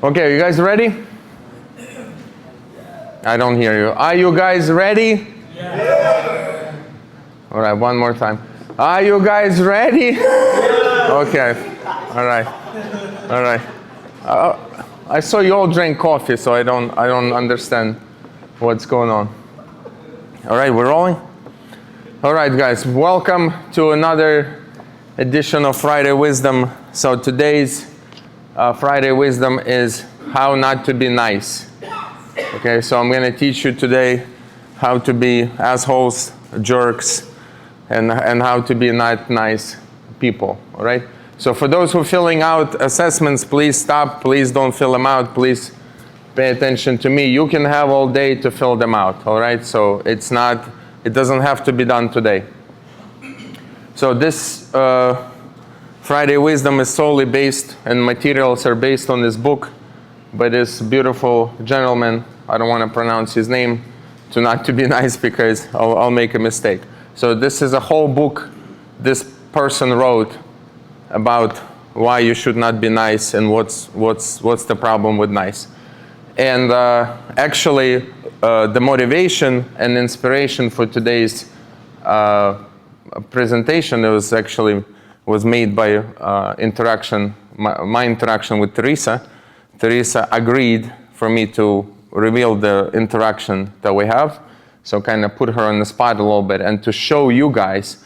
Okay, you guys ready? I don't hear you. Are you guys ready? Yeah. All right, one more time. Are you guys ready? Yeah. Okay. All right. All right. I saw you all drink coffee, so I don't understand what's going on. All right, we're rolling. All right, guys, welcome to another edition of Friday Wisdom. So today's Friday Wisdom is how not to be nice. Okay, so I'm going to teach you today how to be assholes, jerks, and how to be not nice people. All right. So for those who are filling out assessments, please stop. Please don't fill them out. Please pay attention to me. You can have all day to fill them out. All right. So it doesn't have to be done today. So this Friday Wisdom is solely based, and materials are based on this book by this beautiful gentleman. I don't want to pronounce his name to not to be nice because I'll make a mistake. So this is a whole book this person wrote about why you should not be nice and what's the problem with nice. And actually the motivation and inspiration for today's presentation was made by my interaction with Teresa. Teresa agreed for me to reveal the interaction that we have, so kind of put her on the spot a little bit and to show you guys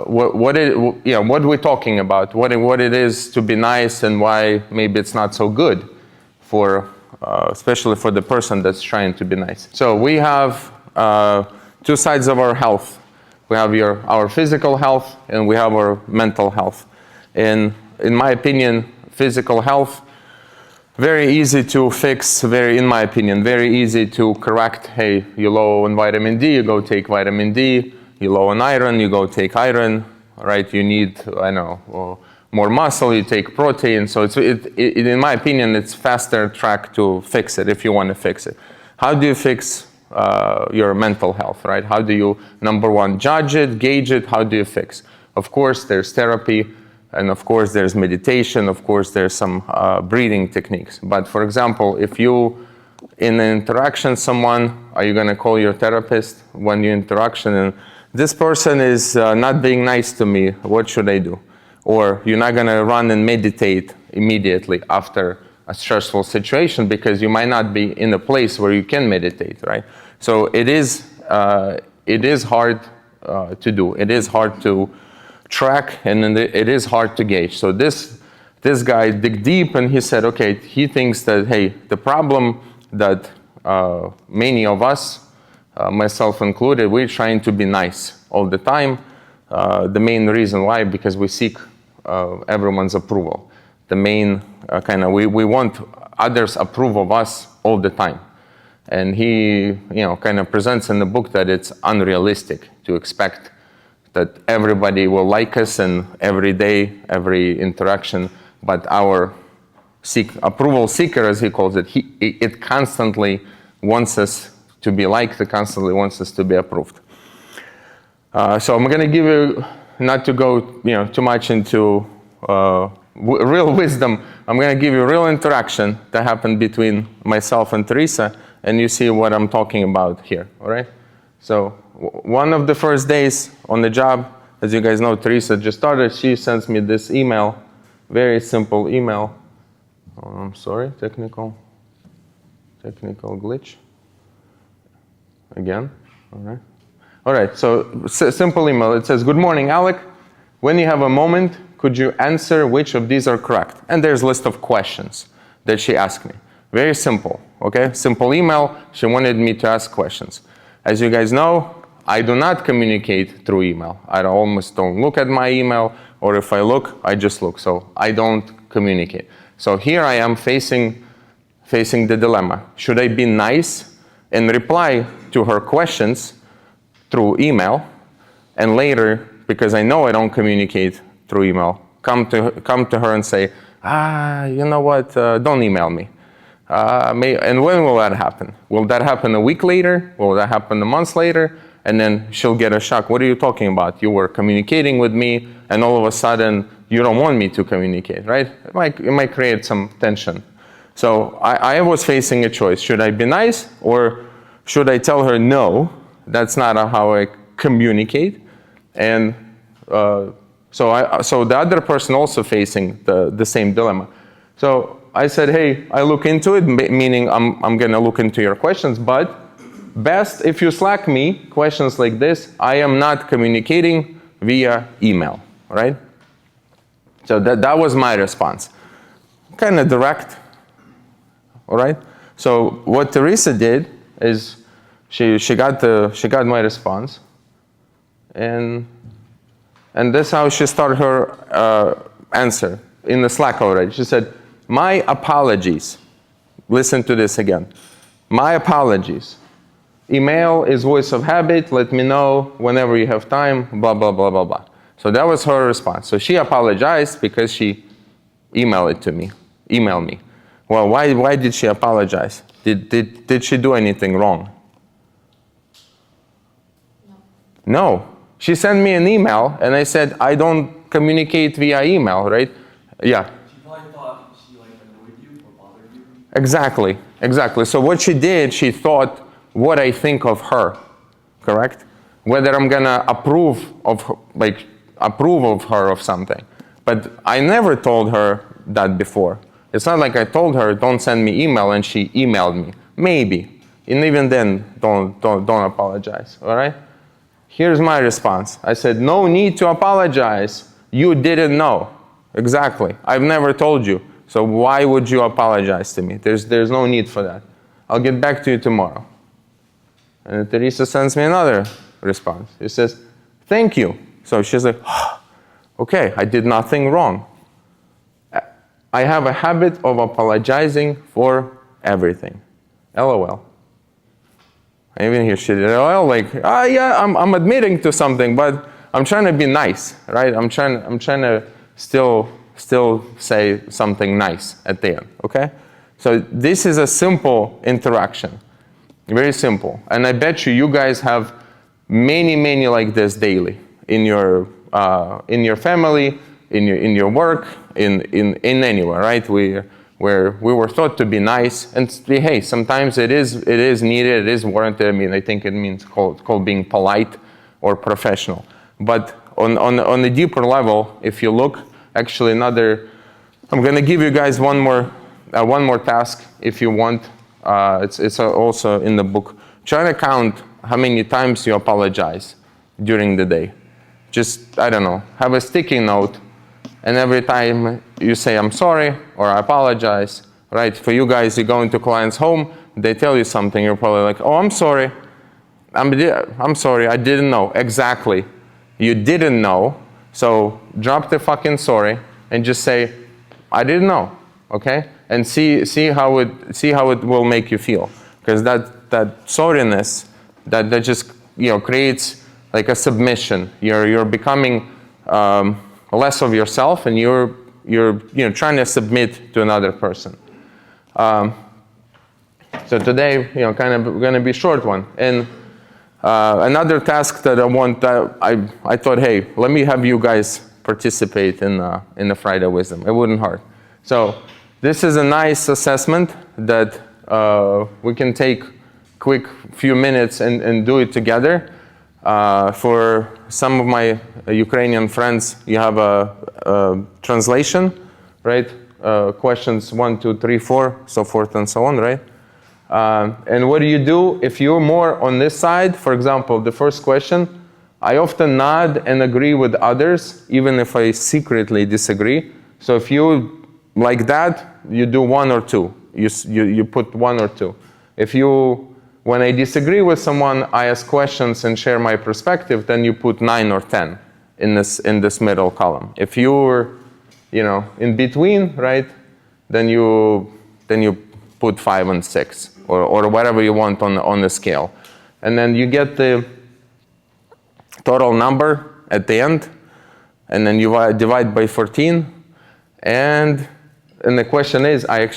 what we're talking about, what it is to be nice and why maybe it's not so good for especially for the person that's trying to be nice. So we have two sides of our health. We have our physical health and we have our mental health. And in my opinion, physical health, very easy to fix, in my opinion, very easy to correct. Hey, you're low in vitamin D, you go take vitamin D. You're low in iron, you go take iron, right? You need, more muscle, you take protein. So in my opinion, it's faster track to fix it if you want to fix it. How do you fix your mental health, right? How do you, number one, judge it, gauge it? How do you fix? Of course, there's therapy, and of course, there's meditation. Of course, there's some breathing techniques. But for example, if you, in an interaction, someone, are you going to call your therapist when you interaction and this person is not being nice to me, what should I do? Or you're not going to run and meditate immediately after a stressful situation because you might not be in a place where you can meditate, right? So it is hard to do. It is hard to track, and it is hard to gauge. So this guy dig deep, and he said, okay, he thinks that, hey, the problem that many of us, myself included, we're trying to be nice all the time. The main reason why, because we seek everyone's approval. The main we want others approve of us all the time. And he, kind of presents in the book that it's unrealistic to expect that everybody will like us and every day, every interaction, but our approval seeker, as he calls it, it constantly wants us to be liked, it constantly wants us to be approved. So I'm going to give you, not to go too much into real wisdom, I'm going to give you a real interaction that happened between myself and Teresa, and you see what I'm talking about here, all right? So one of the first days on the job, as you guys know, Teresa just started, she sends me this email, very simple email. Oh, I'm sorry, technical glitch. Again, all right. All right, so simple email. It says, good morning, Alek. When you have a moment, could you answer which of these are correct? And there's a list of questions that she asked me. Very simple, okay? Simple email. She wanted me to ask questions. As you guys know, I do not communicate through email. I almost don't look at my email, or if I look, I just look. So I don't communicate. So here I am facing the dilemma. Should I be nice and reply to her questions through email, and later, because I know I don't communicate through email, come to her and say, you know what, don't email me. And when will that happen? Will that happen a week later? Will that happen a month later? And then she'll get a shock. What are you talking about? You were communicating with me, and all of a sudden, you don't want me to communicate, right? It might create some tension. So I was facing a choice. Should I be nice or should I tell her no? That's not how I communicate. And so the other person also facing the same dilemma. So I said, hey, I look into it, meaning I'm going to look into your questions, but best if you Slack me questions like this. I am not communicating via email, right? So that was my response. Kind of direct, all right? So what Teresa did is she got my response, and that's how she started her answer in the Slack already. She said, my apologies. Listen to this again. My apologies. Email is voice of habit. Let me know whenever you have time, blah, blah, blah, blah, blah. So that was her response. So she apologized because she emailed me. Well, why did she apologize? Did she do anything wrong? No. She sent me an email, and I said, I don't communicate via email, right? Yeah. She probably thought she annoyed you or bothered you. Exactly. So what she did, she thought what I think of her, correct? Whether I'm gonna approve of her of something. But I never told her that before. It's not like I told her, don't send me email, and she emailed me. Maybe. And even then, don't apologize, all right? Here's my response. I said, no need to apologize. You didn't know. Exactly. I've never told you. So why would you apologize to me? There's no need for that. I'll get back to you tomorrow. And Teresa sends me another response. She says, thank you. So she's like, oh, okay, I did nothing wrong. I have a habit of apologizing for everything. LOL. I even hear shit. LOL, like, yeah, I'm admitting to something, but I'm trying to be nice, right? I'm trying to still say something nice at the end, okay? So this is a simple interaction, very simple. And I bet you guys have many like this daily in your family, in your work, in anywhere, right? Where we were thought to be nice, and hey, sometimes it is needed, it is warranted. I mean, I think it means called being polite or professional. But on a deeper level, if you look, actually I'm gonna give you guys one more task if you want. It's also in the book. Try to count how many times you apologize during the day. Just, I don't know, have a sticky note. And every time you say, I'm sorry, or I apologize, right? For you guys, you go into client's home, they tell you something, you're probably like, oh, I'm sorry. I'm sorry, I didn't know. Exactly. You didn't know, so drop the fucking sorry and just say, I didn't know, okay? And see how it will make you feel. Because that sorriness, that just, creates like a submission. You're becoming less of yourself, and you're trying to submit to another person. So today, kind of going to be a short one. And another task that I thought, hey, let me have you guys participate in the Friday Wisdom. It wouldn't hurt. So this is a nice assessment that we can take quick few minutes and do it together. For some of my Ukrainian friends, you have a translation, right? Questions 1, 2, 3, 4, so forth and so on, right? And what do you do if you're more on this side? For example, the first question, I often nod and agree with others, even if I secretly disagree. So if you like that, you do 1 or 2. You put 1 or 2. When I disagree with someone, I ask questions and share my perspective, then you put 9 or 10 in this middle column. If you're, in between, right, then you put 5 and 6 or whatever you want on the scale. And then you get the total number at the end, and then you divide by 14. And the question is, I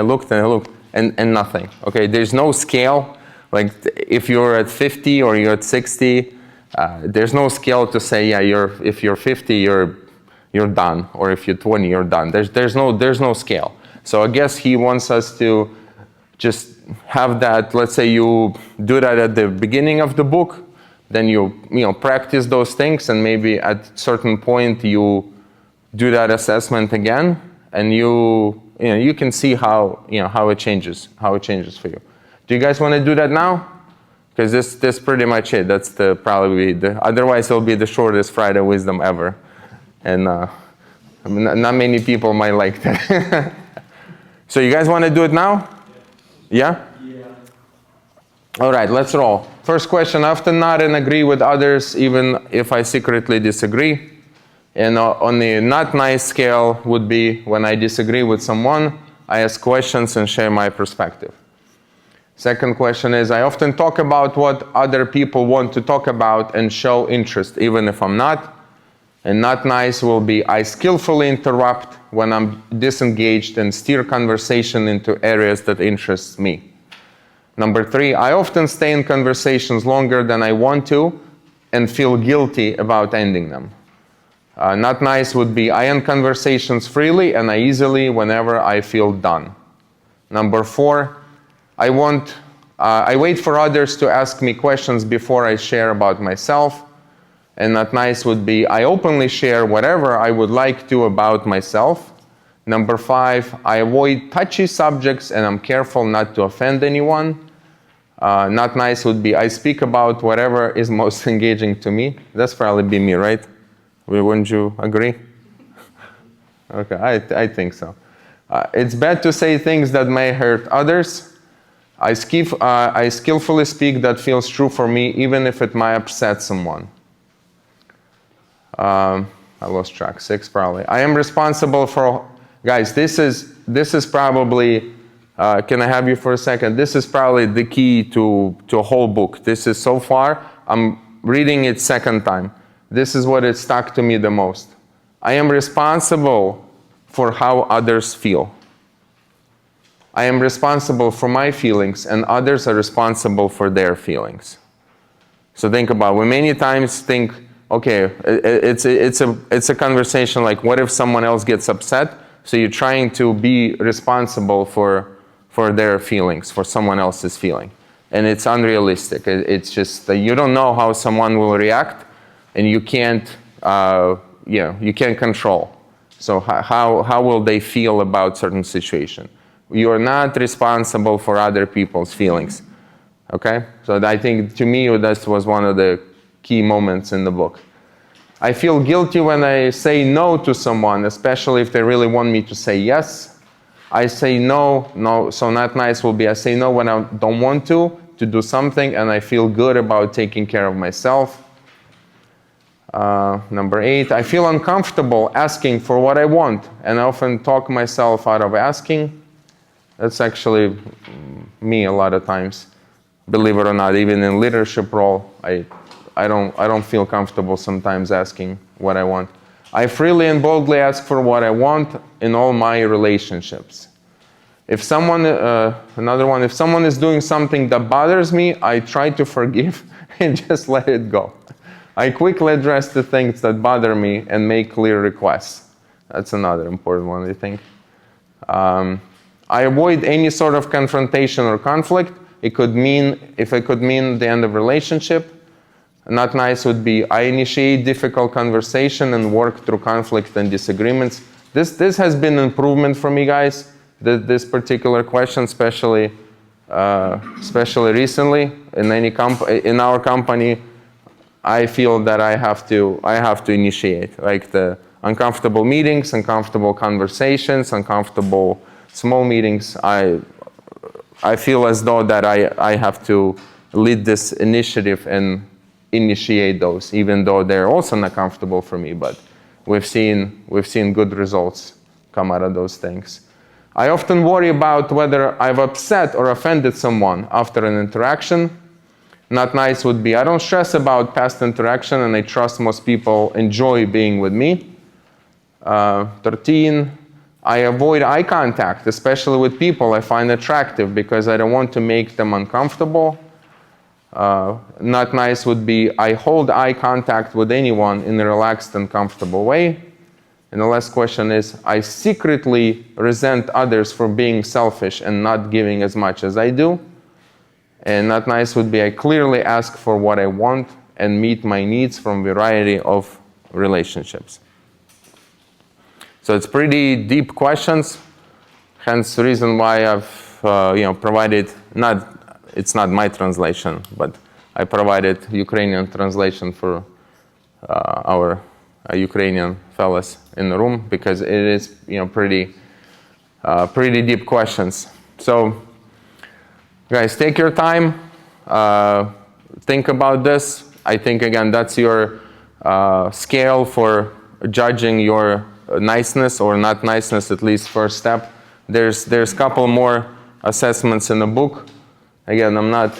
looked and nothing. Okay, there's no scale. Like if you're at 50 or you're at 60, there's no scale to say, yeah, if you're 50, you're done, or if you're 20, you're done. There's no scale. So I guess he wants us to just have that, let's say you do that at the beginning of the book, then you practice those things, and maybe at a certain point you do that assessment again, and you can see how it changes for you. Do you guys want to do that now? Because this pretty much it. That's probably otherwise it'll be the shortest Friday wisdom ever, and not many people might like that. So you guys want to do it now? Yeah? Yeah. All right, let's roll. First question: I often nod and agree with others, even if I secretly disagree. And on the not nice scale would be when I disagree with someone, I ask questions and share my perspective. Second question is, I often talk about what other people want to talk about and show interest, even if I'm not. And not nice will be, I skillfully interrupt when I'm disengaged and steer conversation into areas that interest me. Number 3, I often stay in conversations longer than I want to and feel guilty about ending them. Not nice would be, I end conversations freely and I easily whenever I feel done. Number 4, I wait for others to ask me questions before I share about myself. And not nice would be, I openly share whatever I would like to about myself. Number 5, I avoid touchy subjects and I'm careful not to offend anyone. Not nice would be, I speak about whatever is most engaging to me. That's probably be me, right? Wouldn't you agree? Okay, I think so. It's bad to say things that may hurt others. I skillfully speak that feels true for me, even if it might upset someone. I lost track. 6 probably. I am responsible for, guys, this is probably, can I have you for a second? This is probably the key to a whole book. This is so far, I'm reading it second time. This is what it stuck to me the most. I am responsible for how others feel. I am responsible for my feelings, and others are responsible for their feelings. So think about it. We many times think, okay, it's a conversation like, what if someone else gets upset? So you're trying to be responsible for their feelings, for someone else's feeling. And it's unrealistic. It's just, you don't know how someone will react, and you can't control. So how will they feel about certain situation? You are not responsible for other people's feelings. Okay? So I think, to me, that was one of the key moments in the book. I feel guilty when I say no to someone, especially if they really want me to say yes. I say no, so not nice will be, I say no when I don't want to do something, and I feel good about taking care of myself. Number 8, I feel uncomfortable asking for what I want, and I often talk myself out of asking. That's actually me a lot of times. Believe it or not, even in leadership role, I don't feel comfortable sometimes asking what I want. I freely and boldly ask for what I want in all my relationships. If someone, another one, if someone is doing something that bothers me, I try to forgive and just let it go. I quickly address the things that bother me and make clear requests. That's another important one, I think. I avoid any sort of confrontation or conflict. If it could mean the end of relationship. Not nice would be, I initiate difficult conversation and work through conflict and disagreements. This has been an improvement for me, guys. This particular question, especially recently in our company, I feel that I have to initiate, like the uncomfortable meetings, uncomfortable conversations, uncomfortable small meetings. I feel as though that I have to lead this initiative and initiate those, even though they're also not comfortable for me. But we've seen good results come out of those things. I often worry about whether I've upset or offended someone after an interaction. Not nice would be, I don't stress about past interaction, and I trust most people enjoy being with me. 13, I avoid eye contact, especially with people I find attractive, because I don't want to make them uncomfortable. Not nice would be, I hold eye contact with anyone in a relaxed and comfortable way. And the last question is, I secretly resent others for being selfish and not giving as much as I do. And not nice would be, I clearly ask for what I want and meet my needs from a variety of relationships. So it's pretty deep questions, hence the reason why I've provided, it's not my translation, but I provided Ukrainian translation for our Ukrainian fellas in the room, because it is pretty deep questions. So guys, take your time, think about this. I think again that's your scale for judging your niceness or not niceness, at least first step. There's a couple more assessments in the book. Again, I'm not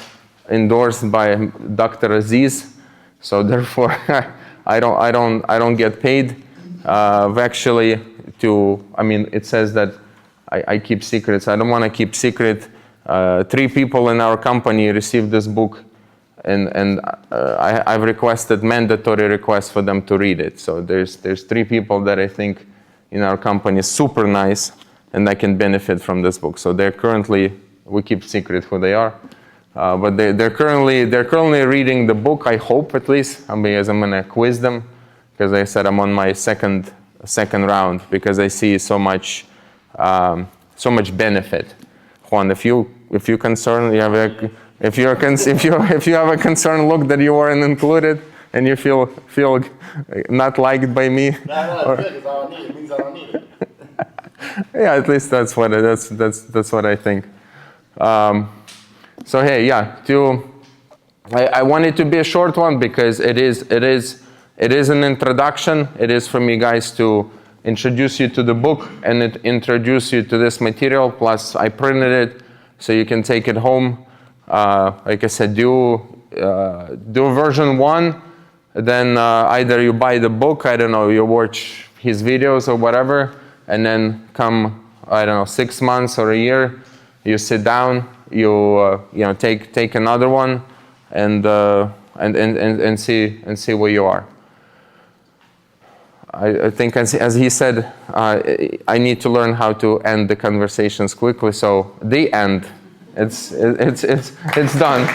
endorsed by Dr. Aziz, so therefore I don't get paid. Actually, it says that I keep secrets. I don't want to keep secret. 3 people in our company received this book, and I've requested mandatory requests for them to read it. So there's 3 people that I think in our company is super nice, and I can benefit from this book. So we keep secret who they are. But they're currently reading the book, I hope, at least, because I'm gonna quiz them, because I said I'm on my second round, because I see so much benefit. Juan, if you're concerned, if you have a concerned look that you weren't included and you feel not liked by me. No, it's good, because I don't need it. It means I don't need it. Yeah, at least that's what I think. So hey, yeah, I want it to be a short one, because it is an introduction. It is for me, guys, to introduce you to the book and introduce you to this material. Plus, I printed it so you can take it home. Like I said, do version 1, then either you buy the book, I don't know, you watch his videos or whatever, and then come, I don't know, 6 months or a year, you sit down, you take another one, and see where you are. I think, as he said, I need to learn how to end the conversations quickly. So the end. It's done.